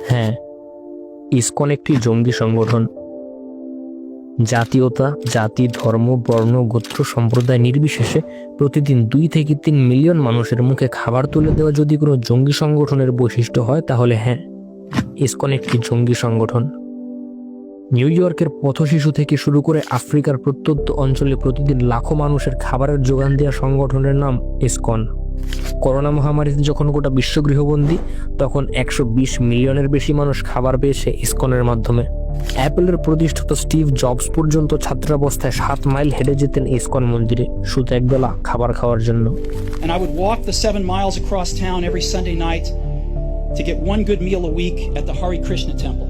হ্যাঁ, ইসকন একটি জঙ্গি সংগঠন। জাতীয়তা, জাতি, ধর্ম, বর্ণ, গোত্র, সম্প্রদায় নির্বিশেষে প্রতিদিন 2 থেকে 3 মিলিয়ন মানুষের মুখে খাবার তুলে দেওয়া যদি কোনো জঙ্গি সংগঠনের বৈশিষ্ট্য হয়, তাহলে হ্যাঁ, ইসকন একটি জঙ্গি সংগঠন। নিউ ইয়র্কের পথশিশু থেকে শুরু করে আফ্রিকার প্রত্যন্ত অঞ্চলে প্রতিদিন লাখো মানুষের খাবারের যোগান দেওয়া সংগঠনের নাম ইসকন। করোনা মহামারীতে যখন গোটা বিশ্ব গৃহবন্দী, তখন 120 মিলিয়নের বেশি মানুষ খাবার পেয়েছে ইসকনের মাধ্যমে। অ্যাপলের প্রতিষ্ঠাতা স্টিভ জবস পর্যন্ত ছাত্রাবস্থায় 7 মাইল হেঁটে যেতেন ইসকন মন্দিরে শুধু একবেলা খাবার খাওয়ার জন্য। And I would walk the 7 miles across town every Sunday night to get one good meal a week at the Hare Krishna temple.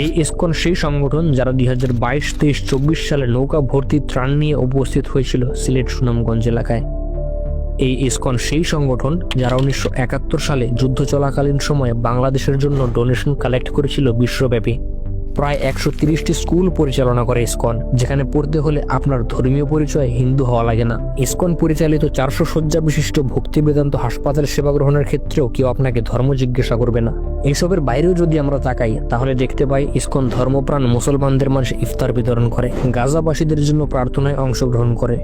এই ইসকন সেই সংগঠন যারা 2022, 23, 24 সালে নৌকা ভর্তি ত্রাণ নিয়ে উপস্থিত হয়েছিল সিলেট সুনামগঞ্জ এলাকায়। এই ইসকন সেই সংগঠন যারা 1971 সালে যুদ্ধ চলাকালীন সময়ে বাংলাদেশের জন্য ডোনেশন কালেক্ট করেছিল বিশ্বব্যাপী। প্রায় 130টি স্কুল পরিচালনা করে ইসকন, যেখানে পড়তে হলে আপনার ধর্মীয় পরিচয় হিন্দু হওয়া লাগে না। ইসকন পরিচালিত 400 শয্যা বিশিষ্ট ভক্তি বেদান্ত হাসপাতাল সেবা গ্রহণের ক্ষেত্রেও কেউ আপনাকে ধর্ম জিজ্ঞাসা করবে না। এইসবের বাইরেও যদি আমরা তাকাই, তাহলে দেখতে পাই ইসকন ধর্মপ্রাণ মুসলমানদের মাঝে ইফতার বিতরণ করে, গাজাবাসীদের জন্য প্রার্থনায় অংশগ্রহণ করে।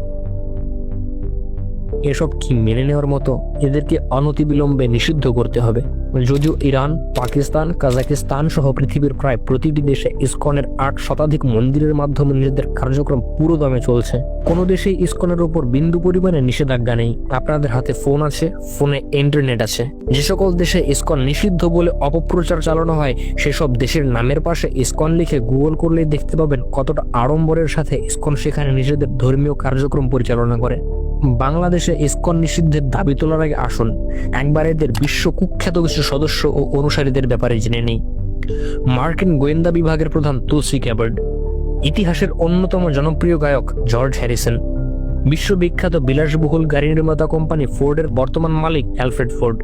এসব কি মেনে নেওয়ার মতো? এদেরকে অনতিবিলম্বে নিষিদ্ধ করতে হবে। যদিও ইরান, পাকিস্তান, কাজাকিস্তান সহ পৃথিবীর প্রায় প্রতিটি দেশে ইসকনের 8 শতাধিক মন্দিরের মাধ্যমে নিজেদের কার্যক্রম পুরো দমে চলছে। কোনো দেশেই ইসকনের উপর বিন্দু পরিমাণে নিষেধাজ্ঞা নেই। আপনাদের হাতে ফোন আছে, ফোনে ইন্টারনেট আছে। যে সকল দেশে ইসকন নিষিদ্ধ বলে অপপ্রচার চালানো হয়, সেসব দেশের নামের পাশে ইসকন লিখে গুগল করলেই দেখতে পাবেন কতটা আড়ম্বরের সাথে ইসকন সেখানে নিজেদের ধর্মীয় কার্যক্রম পরিচালনা করে। বাংলাদেশে ইসকন নিষিদ্ধের দাবি তোলার আগে আসুন একবার এদের বিশ্ব কুখ্যাত কিছু সদস্য ও অনুসারীদের ব্যাপারে জেনে নেই। মার্কিন গোয়েন্দা বিভাগের প্রধান তুলসি গ্যাবার্ড, ইতিহাসের অন্যতম জনপ্রিয় গায়ক জর্জ হ্যারিসন, বিশ্ববিখ্যাত বিলাসবহুল গাড়ি নির্মাতা কোম্পানি ফোর্ডের বর্তমান মালিক অ্যালফ্রেড ফোর্ড,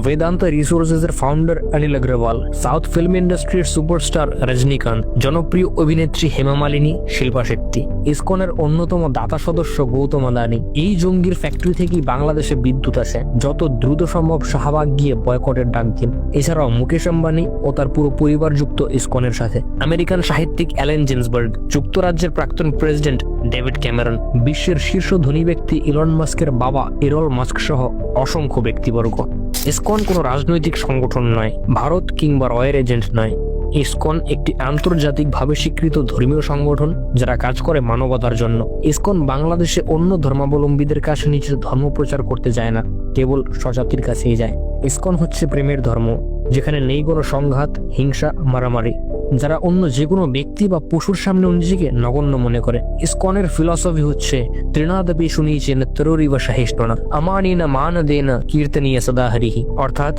বেদান্তা রিসোর্সেসের founder Anil Agarwal, south film ইন্ডাস্ট্রির সুপারস্টার রজনীকান্ত, জনপ্রিয় অভিনেত্রী হেমা মালিনী, শিল্পা শেট্টি, ইসকনের অন্যতম দাতা সদস্য গৌতম আদানি। এই জঙ্গির ফ্যাক্টরি থেকেই বাংলাদেশে বিদ্যুৎ আসে। যত দ্রুত সম্ভব শাহবাগ গিয়ে বয়কটের ডাক দিন। এছাড়াও মুকেশ আম্বানি ও তার পুরো পরিবার যুক্ত ইসকনের সাথে। আমেরিকান সাহিত্যিক অ্যালেন জিন্সবার্গ, যুক্তরাজ্যের প্রাক্তন প্রেসিডেন্ট ডেভিড ক্যামেরন, বিশ্বের শীর্ষ ধনী ব্যক্তি ইলন মাস্কের বাবা ইরল মাস্ক সহ অসংখ্য ব্যক্তিবর্গ। ইসকন কোনো রাজনৈতিক সংগঠন নয়, ভারত কিংবা রয়ের এজেন্ট নয়। ইসকন একটি আন্তর্জাতিকভাবে স্বীকৃত ধর্মীয় সংগঠন যারা কাজ করে মানবতার জন্য। ইসকন বাংলাদেশে অন্য ধর্মাবলম্বীদের কাছে নিজের ধর্ম প্রচার করতে যায় না, কেবল স্বজাতির কাছেই যায়। ইসকন হচ্ছে প্রেমের ধর্ম, যেখানে নেই কোনো সংঘাত, হিংসা, মারামারি। যারা অন্য যে কোনো ব্যক্তি বা পশুর সামনে নিজেকে নগণ্য মনে করে। ইসকনের ফিলসফি হচ্ছে তৃণাদপি শুনিয়েছেন তরুরি বা সাহিষ্ণনা আমানি না মান দেনা কীর্তনীয় সদা হরিহি, অর্থাৎ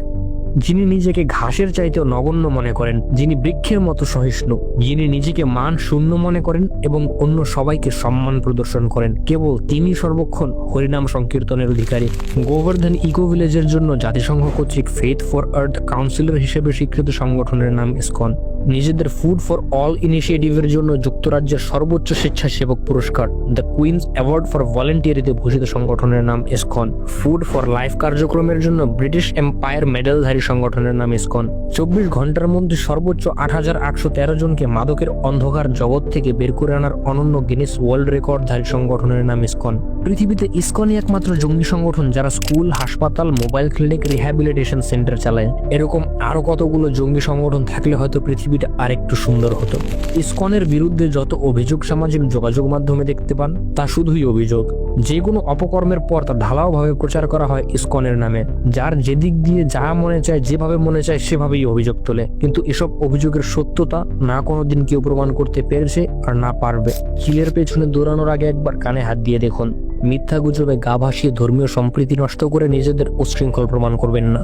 যিনি নিজেকে ঘাসের চাইতেও নগণ্য মনে করেন, যিনি বৃক্ষের মতো সহিষ্ণু, যিনি নিজেকে মান শূন্য মনে করেন এবং অন্য সবাইকে সম্মান প্রদর্শন করেন, কেবল তিনি সর্বক্ষণ হরিনাম সংকীর্তনের অধিকারী। গোবর্ধন ইকো ভিলেজের জন্য জাতিসংঘ কর্তৃক ফেথ ফর আর্থ কাউন্সিলর হিসেবে স্বীকৃত সংগঠনের নাম ইসকন। নিজেদের ফুড ফর অল ইনিশিয়েটিভের জন্য যুক্তরাজ্যের সর্বোচ্চ স্বেচ্ছাসেবক পুরস্কার দ্য কুইন্স অ্যাওয়ার্ড ফর ভলেন্টিয়ারিতে ভূষিত সংগঠনের নাম ইসকন। ফুড ফর লাইফ কার্যক্রমের জন্য ব্রিটিশ এম্পায়ার মেডেলধারী সংগঠনের নাম ইসকন। 24 ঘন্টার মধ্যে সর্বোচ্চ 8,813 জনকে মাদকের অন্ধকার জগৎ থেকে বের করে আনার অনন্য গিনেস ওয়ার্ল্ড রেকর্ডধারী সংগঠনের নাম ইসকন। পৃথিবীতে ইসকনই একমাত্র জঙ্গি সংগঠন যারা স্কুল, হাসপাতাল, মোবাইল ক্লিনিক, রিহ্যাবিলিটেশন সেন্টার চালায়। এরকম আরো কতগুলো জঙ্গি সংগঠন থাকলে হয়তো পৃথিবীটা আরেকটু সুন্দর হতো। ইসকনের বিরুদ্ধে যত অভিযোগ সামাজিক যোগাযোগ মাধ্যমে দেখতে পান, তা শুধুই অভিযোগ। যে কোনো অপকর্মের পর তা ঢালাওভাবে প্রচার করা হয় ইসকনের নামে। যার যেদিক দিয়ে যা মনে চায়, যেভাবে মনে চায় সেভাবেই অভিযোগ তোলে। কিন্তু এসব অভিযোগের সত্যতা না কোনোদিন কেউ প্রমাণ করতে পেরেছে আর না পারবে। চিলের পেছনে দৌড়ানোর আগে একবার কানে হাত দিয়ে দেখুন। মিথ্যা গুজবে গা ভাসিয়ে ধর্মীয় সম্প্রীতি নষ্ট করে নিজেদের উচ্ছৃঙ্খল প্রমাণ করবেন না।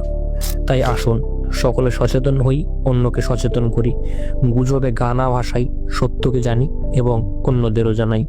তাই আসুন সকলে সচেতন হই, অন্যকে সচেতন করি, গুজবে গা না ভাসাই, সত্যকে জানি এবং অন্যদেরও জানাই।